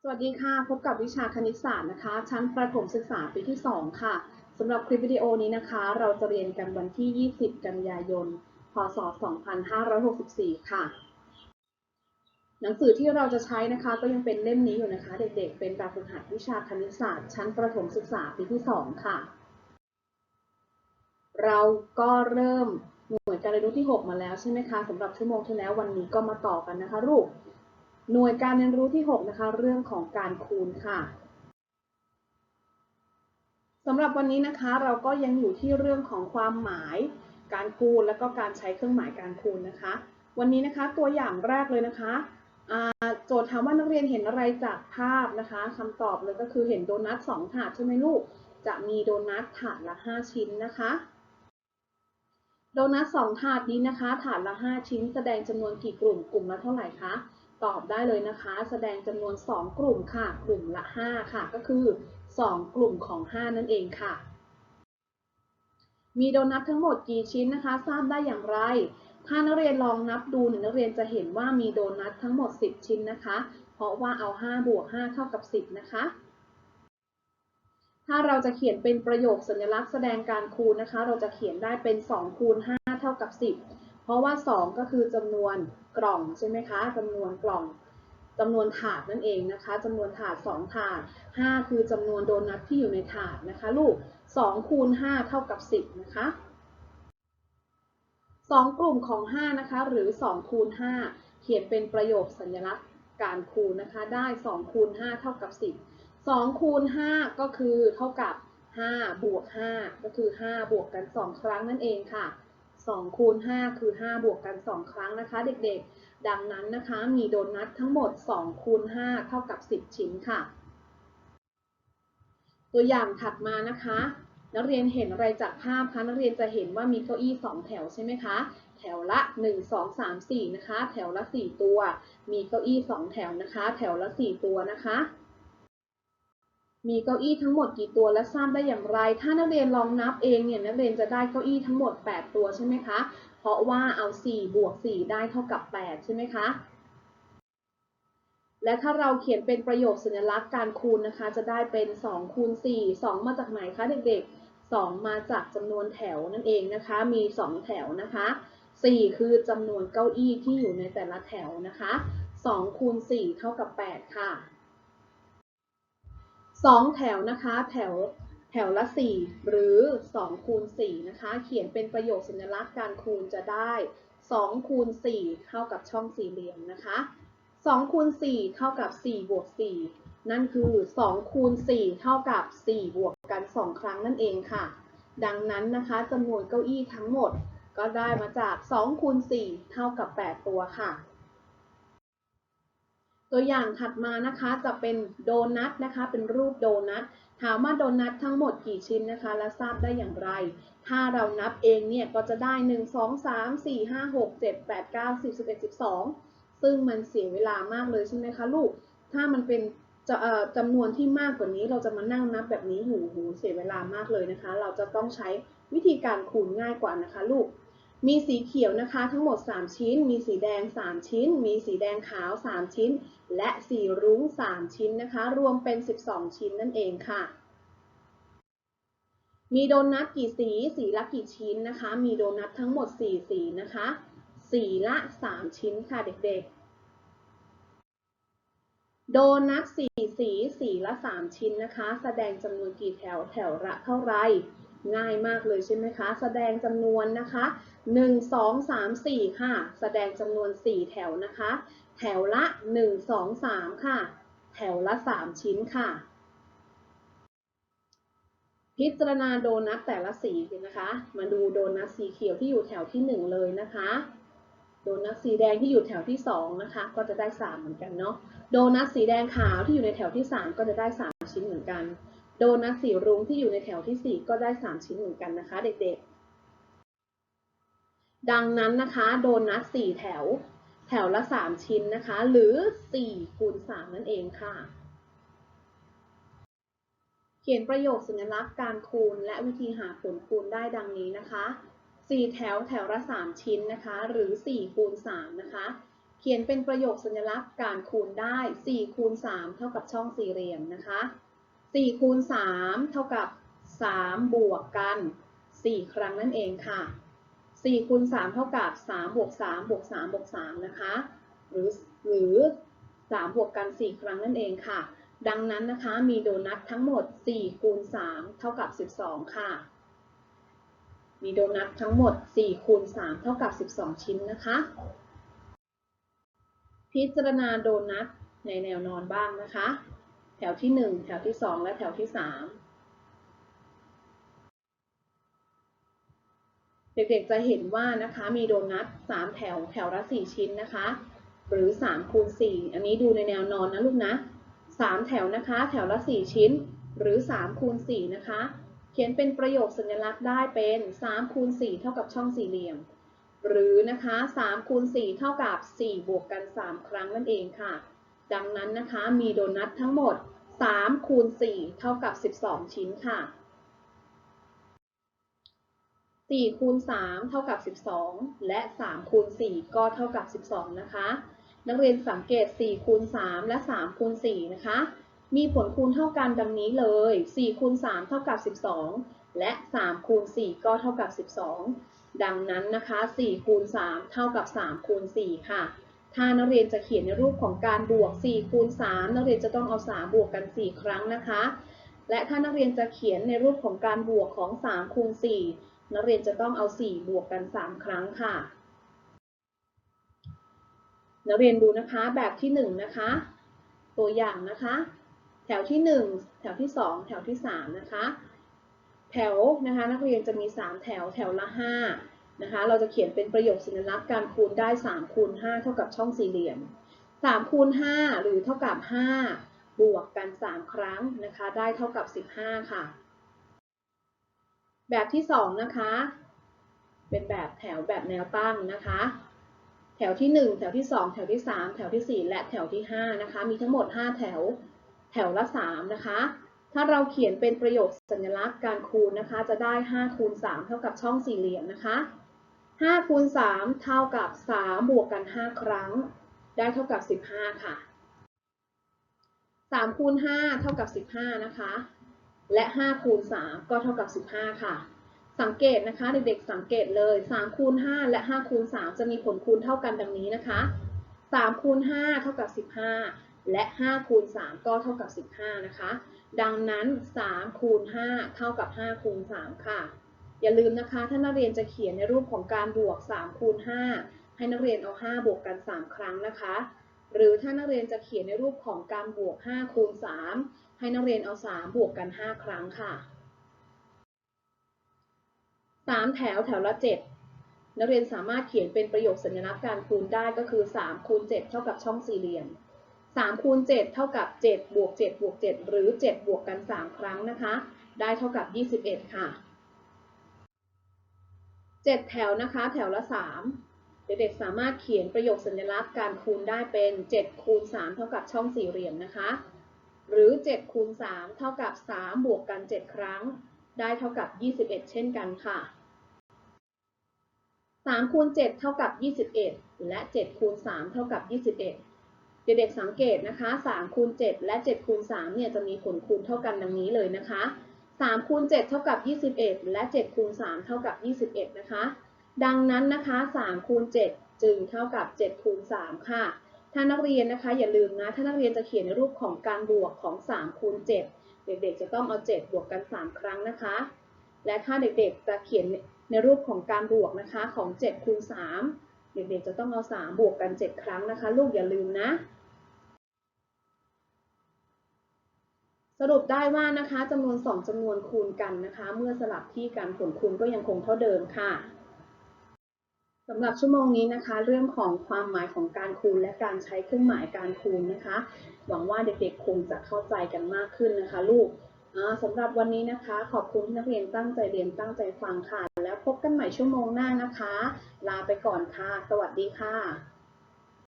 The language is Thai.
สวัสดีค่ะพบกับวิชาคณิตศาสตร์นะคะชั้นประถมศึกษาปีที่2ค่ะสำหรับคลิปวิดีโอนี้นะคะเราจะเรียนกันวันที่20กันยายนพศ2564ค่ะหนังสือที่เราจะใช้นะคะก็ยังเป็นเล่มนี้อยู่นะคะเด็กๆเป็นแบบฝึกหัดวิชาคณิตศาสตร์ชั้นประถมศึกษาปีที่2ค่ะเราก็เริ่มหน่วยการเรียนรู้ที่6มาแล้วใช่ไหมคะสำหรับชั่วโมงที่แล้ววันนี้ก็มาต่อกันนะคะลูกหน่วยการเรียนรู้ที่6นะคะเรื่องของการคูณค่ะ สำหรับวันนี้นะคะเราก็ยังอยู่ที่เรื่องของความหมายการคูณและก็การใช้เครื่องหมายการคูณนะคะวันนี้นะคะตัวอย่างแรกเลยนะคะโจทย์ถามว่านักเรียนเห็นอะไรจากภาพนะคะคำตอบเลยก็คือเห็นโดนัท2ถาดใช่ไหมลูกจะมีโดนัทถาดละ5ชิ้นนะคะโดนัท2ถาดนี้นะคะถาดละ5ชิ้นแสดงจำนวนกี่กลุ่มกลุ่มละเท่าไหร่คะตอบได้เลยนะคะแสดงจำนวน2กลุ่มค่ะกลุ่มละ5ค่ะก็คือ2กลุ่มของ5นั่นเองค่ะ มีโดนัททั้งหมดกี่ชิ้นนะคะทราบได้อย่างไรถ้านักเรียนลองนับดูนักเรียนจะเห็นว่ามีโดนัททั้งหมด10ชิ้นนะคะเพราะว่าเอา5บวก5เท่ากับ10นะคะถ้าเราจะเขียนเป็นประโยคสัญลักษณ์แสดงการคูณนะคะเราจะเขียนได้เป็น2คูณ5เท่ากับ10เพราะว่า2ก็คือจำนวนกล่องใช่ไหมคะจำนวนกล่องจำนวนถาดนั่นเองนะคะจำนวนถาด2ถาด5คือจำนวนโดนัทที่อยู่ในถาดนะคะลูก2คูณ5เท่ากับ10นะคะ 2กลุ่มของ5นะคะหรือ2คูณ5เขียนเป็นประโยคสัญลักษณ์การคูณนะคะได้2คูณ5เท่ากับ10 2คูณ5ก็คือเท่ากับ5บวก5ก็คือ5บวกกัน2ครั้งนั่นเองค่ะ2คูณ5คือ5บวกกัน2ครั้งนะคะเด็กๆดังนั้นนะคะมีโดนัททั้งหมด2คูณ5เท่ากับ10ชิ้นค่ะตัวอย่างถัดมานะคะนักเรียนเห็นอะไรจากภาพคะนักเรียนจะเห็นว่ามีเก้าอี้2แถวใช่ไหมคะแถวละ1 2 3 4นะคะแถวละ4ตัวมีเก้าอี้2แถวนะคะแถวละ4ตัวนะคะมีเก้าอี้ทั้งหมดกี่ตัวและทราบได้อย่างไรถ้านักเรียนลองนับเองเนี่ยนักเรียนจะได้เก้าอี้ทั้งหมด8ตัวใช่ไหมคะเพราะว่าเอา4บวก4ได้เท่ากับ8ใช่ไหมคะ และถ้าเราเขียนเป็นประโยคสัญลักษณ์การคูณนะคะจะได้เป็น2คูณ4 2มาจากไหนคะเด็กๆ2มาจากจำนวนแถวนั่นเองนะคะมี2แถวนะคะ4คือจำนวนเก้าอี้ที่อยู่ในแต่ละแถวนะคะ2คูณ4เท่ากับ8ค่ะ2แถวนะคะแถวละ4หรือ2คูณ4นะคะเขียนเป็นประโยคสัญลักษณ์การคูณจะได้2คูณ4เท่ากับช่องสี่เหลี่ยมนะคะ2คูณ4เท่ากับ4บวก4นั่นคือ2คูณ4เท่ากับ4บวกกัน2ครั้งนั่นเองค่ะดังนั้นนะคะจำนวนเก้าอี้ทั้งหมดก็ได้มาจาก2คูณ4เท่ากับ8ตัวค่ะตัวอย่างถัดมานะคะจะเป็นโดนัทนะคะเป็นรูปโดนัทถามว่าโดนัททั้งหมดกี่ชิ้นนะคะและทราบได้อย่างไรถ้าเรานับเองเนี่ยก็จะได้1 2 3 4 5 6 7 8 9 10 11 12ซึ่งมันเสียเวลามากเลยใช่ไหมคะลูกถ้ามันเป็นจำนวนที่มากกว่านี้เราจะมานั่งนับแบบนี้หูเสียเวลามากเลยนะคะเราจะต้องใช้วิธีการคูณง่ายกว่านะคะลูก มีสีเขียวนะคะทั้งหมด3ชิ้นมีสีแดง3ชิ้นมีสีแดงขาว3ชิ้นและสีรุ้ง3ชิ้นนะคะรวมเป็น12ชิ้นนั่นเองค่ะมีโดนัทกี่สีสีละกี่ชิ้นนะคะมีโดนัททั้งหมด4สีนะคะสีละ3ชิ้นค่ะเด็กๆโดนัทสีละ3ชิ้นนะคะแสดงจำนวนกี่แถวแถวละเท่าไรง่ายมากเลยใช่ไหมคะแสดงจำนวนนะคะ1 2 3 4ค่ะแสดงจำนวน4แถวนะคะแถวละ1 2 3ค่ะแถวละ3ชิ้นค่ะพิจารณาโดนัทแต่ละสีนะคะมาดูโดนัทสีเขียวที่อยู่แถวที่1เลยนะคะโดนัทสีแดงที่อยู่แถวที่2นะคะก็จะได้3เหมือนกันเนาะโดนัทสีแดงขาวที่อยู่ในแถวที่3ก็จะได้3ชิ้นเหมือนกันโดนัทสีรุ้งที่อยู่ในแถวที่4ก็ได้3ชิ้นเหมือนกันนะคะเด็กๆดังนั้นนะคะโดนัท4แถวแถวละ3ชิ้นนะคะหรือ4คูณ3นั่นเองค่ะเขียนประโยคสัญลักษณ์การคูณและวิธีหาผลคูณได้ดังนี้นะคะ4แถวแถวละ3ชิ้นนะคะหรือ4คูณ3นะคะ เขียนเป็นประโยคสัญลักษณ์การคูณได้4คูณ3เท่ากับช่องสี่เหลี่ยมนะคะ4คูณ3เท่ากับ3บวกกัน4ครั้งนั่นเองค่ะ4คูณ3เท่ากับ3บวก3บวก3บวก3นะคะหรือ3บวกกัน4ครั้งนั่นเองค่ะดังนั้นนะคะมีโดนัททั้งหมด4คูณ3เท่ากับ12ค่ะมีโดนัททั้งหมด4คูณ3เท่ากับ12ชิ้นนะคะพิจารณาโดนัทในแนวนอนบ้างนะคะแถวที่1แถวที่2และแถวที่3เด็กๆจะเห็นว่านะคะมีโดนัท3แถวแถวละ4ชิ้นนะคะหรือ3คูณ4อันนี้ดูในแนวนอนนะลูกนะ3แถวนะคะแถวละ4ชิ้นหรือ3คูณ4นะคะเขียนเป็นประโยคสัญลักษณ์ได้เป็น3คูณ4เท่ากับช่องสี่เหลี่ยมหรือนะคะ3คูณ4เท่ากับ4บวกกัน3ครั้งนั่นเองค่ะดังนั้นนะคะมีโดนัททั้งหมด3คูณ4เท่ากับ12ชิ้นค่ะ4คูณ3เท่ากับ12และ3คูณ4ก็เท่ากับ12นะคะนักเรียนสังเกต4คูณ3และ3คูณ4นะคะมีผลคูณเท่ากันดังนี้เลย4คูณ3เท่ากับ12และ3คูณ4ก็เท่ากับ12ดังนั้นนะคะ4คูณ3เท่ากับ3คูณ4ค่ะถ้านักเรียนจะเขียนในรูปของการบวก4คูณ3นักเรียนจะต้องเอา3บวกกัน4ครั้งนะคะและถ้านักเรียนจะเขียนในรูปของการบวกของ3คูณ4นักเรียนจะต้องเอา4บวกกัน3ครั้งค่ะนักเรียนดูนะคะแบบที่1นะคะตัวอย่างนะคะแถวที่1แถวที่2แถวที่3นะคะแถวนะคะนักเรียนจะมี3แถวแถวละ5นะคะเราจะเขียนเป็นประโยคสัญลักษณ์การคูณได้3คูณ5เท่ากับช่องสี่เหลี่ยม3คูณ5หรือเท่ากับ5บวกกัน3ครั้งนะคะได้เท่ากับ15ค่ะแบบที่2นะคะเป็นแบบแถวแบบแนวตั้งนะคะแถวที่1แถวที่2แถวที่3แถวที่4และแถวที่5นะคะมีทั้งหมด5แถวแถวละ3นะคะถ้าเราเขียนเป็นประโยคสัญลักษณ์การคูณนะคะจะได้5คูณ3เท่ากับช่องสี่เหลี่ยมนะคะ5คูณ3เท่ากับ3บวกกัน5ครั้งได้เท่ากับ15ค่ะ3คูณ5เท่ากับ15นะคะและ5คูณ3ก็เท่ากับ15ค่ะสังเกตนะคะเด็กๆสังเกตเลย3คูณ5และ5คูณ3จะมีผลคูณเท่ากันดังนี้นะคะ3คูณ5เท่ากับ15และ5คูณ3ก็เท่ากับ15นะคะดังนั้น3คูณ5เท่ากับ5คูณ3ค่ะอย่าลืมนะคะถ้านักเรียนจะเขียนในรูปของการบวก3คูณ5ให้นักเรียนเอา5บวกกัน3ครั้งนะคะหรือถ้านักเรียนจะเขียนในรูปของการบวก5คูณ3ให้นักเรียนเอา3บวกกัน5ครั้งค่ะ3แถวแถวละ7นักเรียนสามารถเขียนเป็นประโยคสัญลักษณ์การคูณได้ก็คือ3คูณ7เท่ากับช่องสี่เหลี่ยม3คูณ7เท่ากับ7บวก7บวก7หรือ7บวกกัน3ครั้งนะคะได้เท่ากับ21ค่ะ7แถวนะคะแถวละ3เด็กๆสามารถเขียนประโยคสัญลักษณ์การคูณได้เป็น7คูณ3เท่ากับช่องสี่เหลี่ยมนะคะหรือ7คูณ3เท่ากับ3บวกกัน7ครั้งได้เท่ากับ21เช่นกันค่ะ3คูณ7เท่ากับ21และ7คูณ3เท่ากับ21เด็กๆสังเกตนะคะ3คูณ7และ7คูณ3เนี่ยจะมีผลคูณเท่ากันดังนี้เลยนะคะ3คูณ7เท่ากับ21และ7คูณ3เท่ากับ21นะคะดังนั้นนะคะ3คูณ7จึงเท่ากับ7คูณ3ค่ะถ้านักเรียนนะคะอย่าลืมนะถ้านักเรียนจะเขียนในรูปของการบวกของ3คูณ7เด็กๆจะต้องเอา7บวกกัน3ครั้งนะคะและถ้าเด็กๆจะเขียนในรูปของการบวกนะคะของ7คูณ3เด็กๆจะต้องเอา3บวกกัน7ครั้งนะคะลูกอย่าลืมนะสรุปได้ว่านะคะจำนวน2จำนวนคูณกันนะคะเมื่อสลับที่กันผลคูณก็ยังคงเท่าเดิมค่ะสำหรับชั่วโมงนี้นะคะเรื่องของความหมายของการคูณและการใช้เครื่องหมายการคูณนะคะหวังว่าเด็กๆคงจะเข้าใจกันมากขึ้นนะคะลูกสำหรับวันนี้นะคะขอบคุณที่นักเรียนตั้งใจเรียนตั้งใจฟังค่ะแล้วพบกันใหม่ชั่วโมงหน้านะคะลาไปก่อนค่ะสวัสดีค่ะ